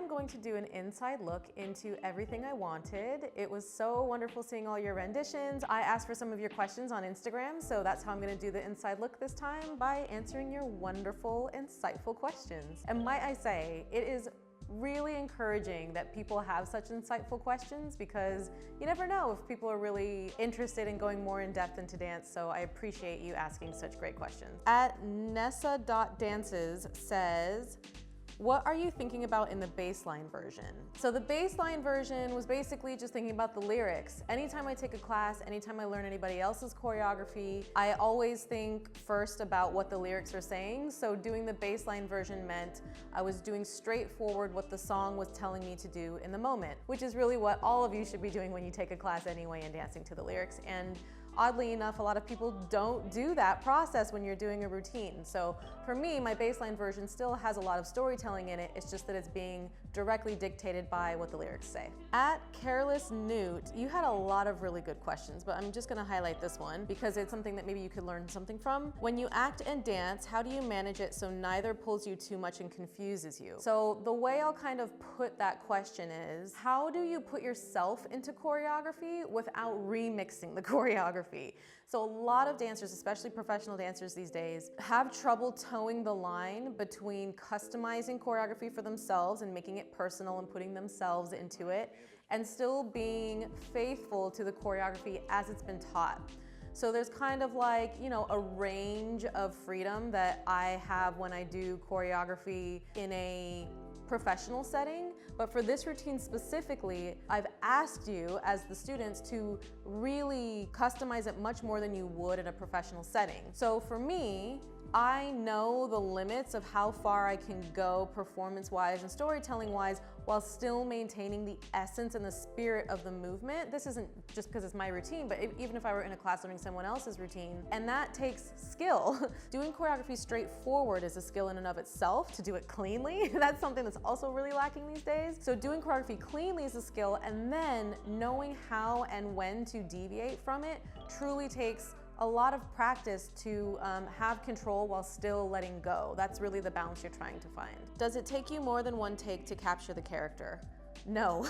am going to do an inside look into everything I wanted. It was so wonderful seeing all your renditions. I asked for some of your questions on Instagram, so that's how I'm gonna do the inside look this time, by answering your wonderful, insightful questions. And might I say, it is really encouraging that people have such insightful questions, because you never know if people are really interested in going more in depth into dance, so I appreciate you asking such great questions. At Nessa.dances says, what are you thinking about in the baseline version? So the baseline version was basically just thinking about the lyrics. Anytime I take a class, anytime I learn anybody else's choreography, I always think first about what the lyrics are saying. So doing the baseline version meant I was doing straightforward what the song was telling me to do in the moment, which is really what all of you should be doing when you take a class anyway, and dancing to the lyrics. And oddly enough, a lot of people don't do that process when you're doing a routine. So for me, my baseline version still has a lot of storytelling in it. It's just that it's being directly dictated by what the lyrics say. At Careless Newt, you had a lot of really good questions, but I'm just gonna highlight this one because it's something that maybe you could learn something from. When you act and dance, how do you manage it so neither pulls you too much and confuses you? So the way I'll kind of put that question is, how do you put yourself into choreography without remixing the choreography? So a lot of dancers, especially professional dancers these days, have trouble towing the line between customizing choreography for themselves and making it personal and putting themselves into it, and still being faithful to the choreography as it's been taught. So there's kind of like, you know, a range of freedom that I have when I do choreography in a professional setting. But for this routine specifically, I've asked you as the students to really customize it much more than you would in a professional setting. So for me, I know the limits of how far I can go performance-wise and storytelling-wise while still maintaining the essence and the spirit of the movement. This isn't just because it's my routine, but even if I were in a class learning someone else's routine, and that takes skill. Doing choreography straightforward is a skill in and of itself. To do it cleanly, that's something that's also really lacking these days. So doing choreography cleanly is a skill, and then knowing how and when to deviate from it truly takes a lot of practice to have control while still letting go. That's really the balance you're trying to find. Does it take you more than one take to capture the character? No.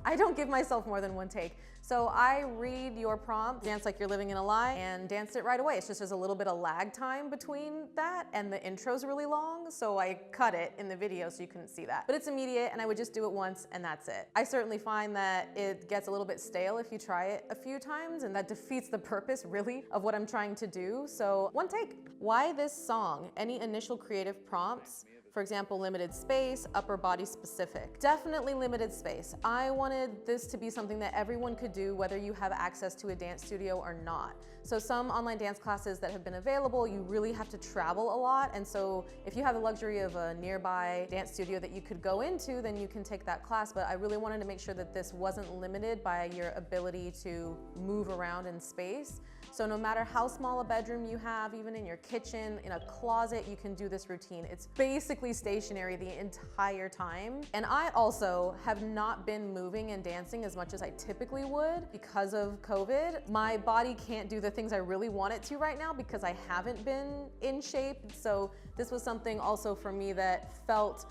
I don't give myself more than one take. So I read your prompt, dance like you're living in a lie, and danced it right away. It's just there's a little bit of lag time between that, and the intro's really long, so I cut it in the video so you couldn't see that. But it's immediate, and I would just do it once, and that's it. I certainly find that it gets a little bit stale if you try it a few times, and that defeats the purpose, really, of what I'm trying to do. So one take. Why this song? Any initial creative prompts? For example, limited space, upper body specific. Definitely limited space. I wanted this to be something that everyone could do, whether you have access to a dance studio or not. So some online dance classes that have been available, you really have to travel a lot. And so if you have the luxury of a nearby dance studio that you could go into, then you can take that class. But I really wanted to make sure that this wasn't limited by your ability to move around in space. So no matter how small a bedroom you have, even in your kitchen, in a closet, you can do this routine. It's basically stationary the entire time. And I also have not been moving and dancing as much as I typically would because of COVID. My body can't do the things I really want it to right now because I haven't been in shape. So this was something also for me that felt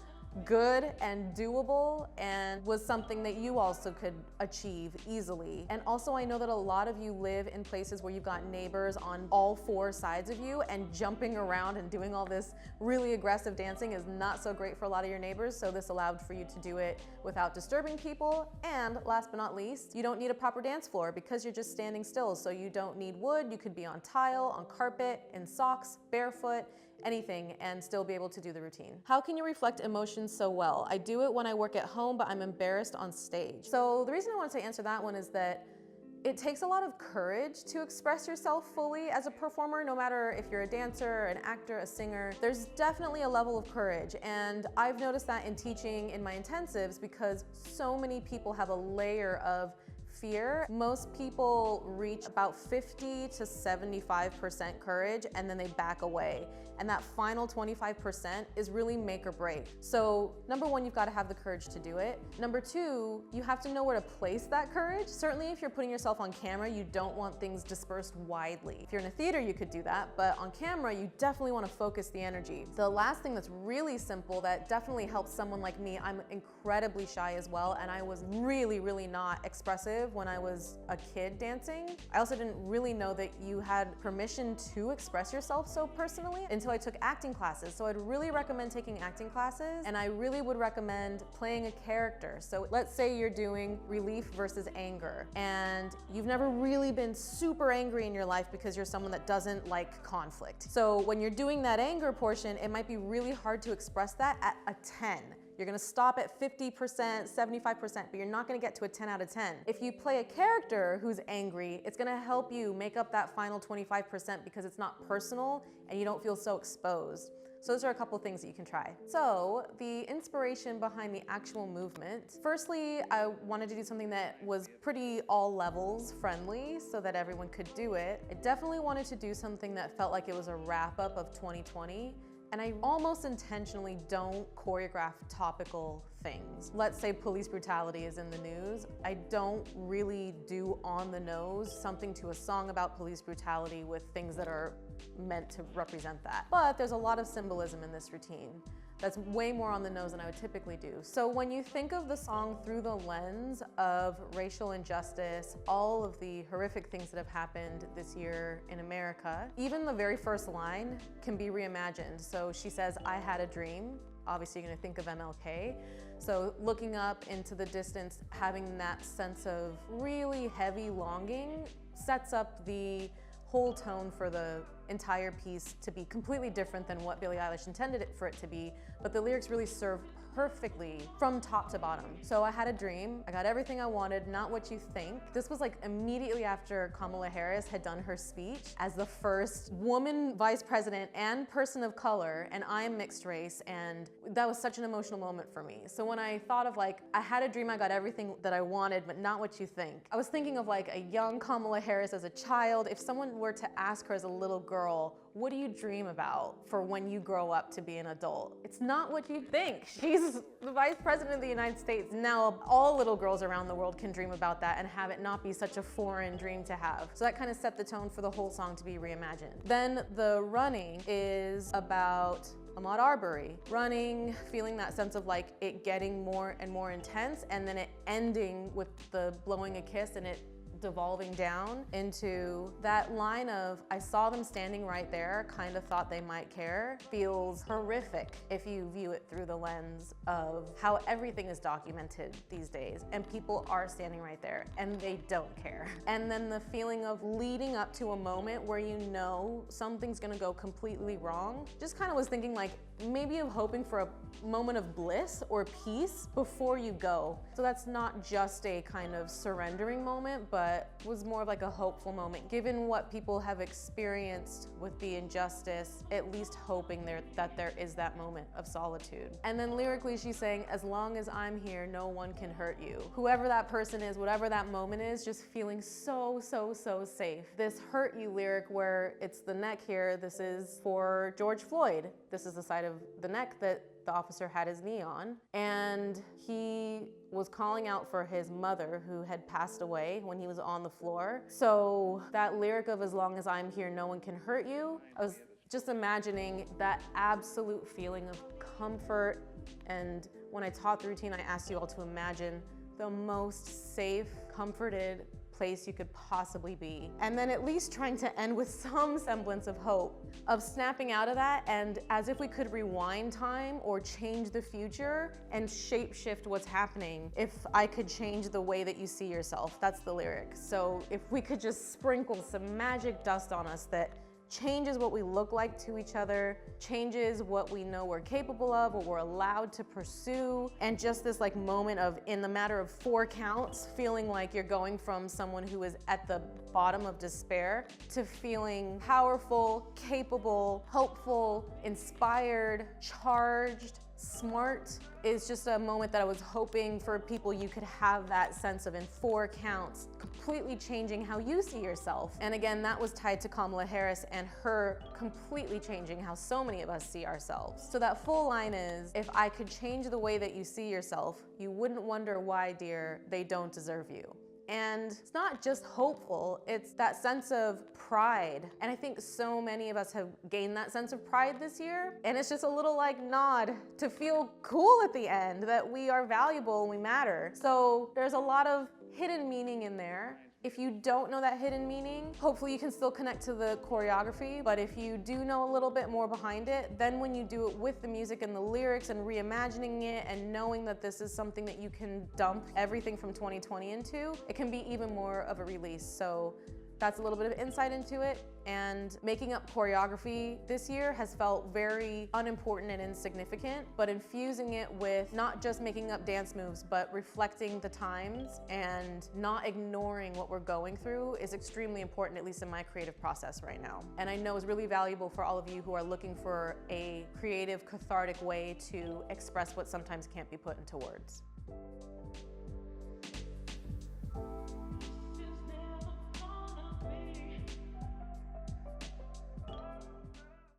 good and doable, and was something that you also could achieve easily. And also I know that a lot of you live in places where you've got neighbors on all four sides of you, and jumping around and doing all this really aggressive dancing is not so great for a lot of your neighbors, so this allowed for you to do it without disturbing people. And last but not least, you don't need a proper dance floor because you're just standing still, so you don't need wood. You could be on tile, on carpet, in socks, barefoot, anything, and still be able to do the routine. How can you reflect emotions so well? I do it when I work at home, but I'm embarrassed on stage. So the reason I wanted to answer that one is that it takes a lot of courage to express yourself fully as a performer, no matter if you're a dancer, an actor, a singer. There's definitely a level of courage, and I've noticed that in teaching in my intensives because so many people have a layer of fear. Most people reach about 50 to 75% courage and then they back away. And that final 25% is really make or break. So number one, you've got to have the courage to do it. Number two, you have to know where to place that courage. Certainly if you're putting yourself on camera, you don't want things dispersed widely. If you're in a theater, you could do that, but on camera, you definitely want to focus the energy. The last thing that's really simple that definitely helps someone like me, I'm incredibly shy as well, and I was really not expressive when I was a kid dancing. I also didn't really know that you had permission to express yourself so personally until I took acting classes. So I'd really recommend taking acting classes, and I really would recommend playing a character. So let's say you're doing relief versus anger, and you've never really been super angry in your life because you're someone that doesn't like conflict. So when you're doing that anger portion, it might be really hard to express that at a 10. You're gonna stop at 50%, 75%, but you're not gonna get to a 10 out of 10. If you play a character who's angry, it's gonna help you make up that final 25% because it's not personal and you don't feel so exposed. So those are a couple things that you can try. So the inspiration behind the actual movement, firstly, I wanted to do something that was pretty all levels friendly so that everyone could do it. I definitely wanted to do something that felt like it was a wrap up of 2020. And I almost intentionally don't choreograph topical things. Let's say police brutality is in the news. I don't really do on the nose something to a song about police brutality with things that are meant to represent that. But there's a lot of symbolism in this routine that's way more on the nose than I would typically do. So when you think of the song through the lens of racial injustice, all of the horrific things that have happened this year in America, even the very first line can be reimagined. So she says, "I had a dream." Obviously you're gonna think of MLK. So looking up into the distance, having that sense of really heavy longing sets up the whole tone for the entire piece to be completely different than what Billie Eilish intended it for it to be, but the lyrics really serve perfectly from top to bottom. So I had a dream, I got everything I wanted, not what you think. This was like immediately after Kamala Harris had done her speech as the first woman vice president and person of color, and I'm mixed race, and that was such an emotional moment for me. So when I thought of like, I had a dream, I got everything that I wanted, but not what you think, I was thinking of like a young Kamala Harris as a child. If someone were to ask her as a little girl, what do you dream about for when you grow up to be an adult? It's not what you think. She's the vice president of the United States. Now all little girls around the world can dream about that and have it not be such a foreign dream to have. So that kind of set the tone for the whole song to be reimagined. Then the running is about Ahmaud Arbery. Running, feeling that sense of like it getting more and more intense, and then it ending with the blowing a kiss and it devolving down into that line of, I saw them standing right there, kind of thought they might care, feels horrific if you view it through the lens of how everything is documented these days and people are standing right there and they don't care. And then the feeling of leading up to a moment where you know something's gonna go completely wrong. Just kind of was thinking like, maybe of hoping for a moment of bliss or peace before you go. So that's not just a kind of surrendering moment, but was more of like a hopeful moment. Given what people have experienced with the injustice, at least hoping that there is that moment of solitude. And then lyrically she's saying, as long as I'm here, no one can hurt you. Whoever that person is, whatever that moment is, just feeling so safe. This hurt you lyric where it's the neck here, this is for George Floyd. This is the side of the neck that the officer had his knee on, and he was calling out for his mother who had passed away when he was on the floor. So that lyric of as long as I'm here, no one can hurt you, I was just imagining that absolute feeling of comfort. And when I taught the routine, I asked you all to imagine the most safe, comforted place you could possibly be. And then at least trying to end with some semblance of hope, of snapping out of that, and as if we could rewind time or change the future and shape shift what's happening. If I could change the way that you see yourself, that's the lyric. So if we could just sprinkle some magic dust on us that changes what we look like to each other, changes what we know we're capable of, what we're allowed to pursue, and just this like moment of, in the matter of 4 counts, feeling like you're going from someone who is at the bottom of despair to feeling powerful, capable, hopeful, inspired, charged, Smart is just a moment that I was hoping for people you could have that sense of in 4 counts, completely changing how you see yourself. And again, that was tied to Kamala Harris and her completely changing how so many of us see ourselves. So that full line is, if I could change the way that you see yourself, you wouldn't wonder why, dear, they don't deserve you. And it's not just hopeful, it's that sense of pride. And I think so many of us have gained that sense of pride this year. And it's just a little like nod to feel cool at the end, that we are valuable and we matter. So there's a lot of hidden meaning in there. If you don't know that hidden meaning, hopefully you can still connect to the choreography, but if you do know a little bit more behind it, then when you do it with the music and the lyrics and reimagining it and knowing that this is something that you can dump everything from 2020 into, it can be even more of a release. So that's a little bit of insight into it. And making up choreography this year has felt very unimportant and insignificant, but infusing it with not just making up dance moves, but reflecting the times and not ignoring what we're going through is extremely important, at least in my creative process right now. And I know it's really valuable for all of you who are looking for a creative, cathartic way to express what sometimes can't be put into words.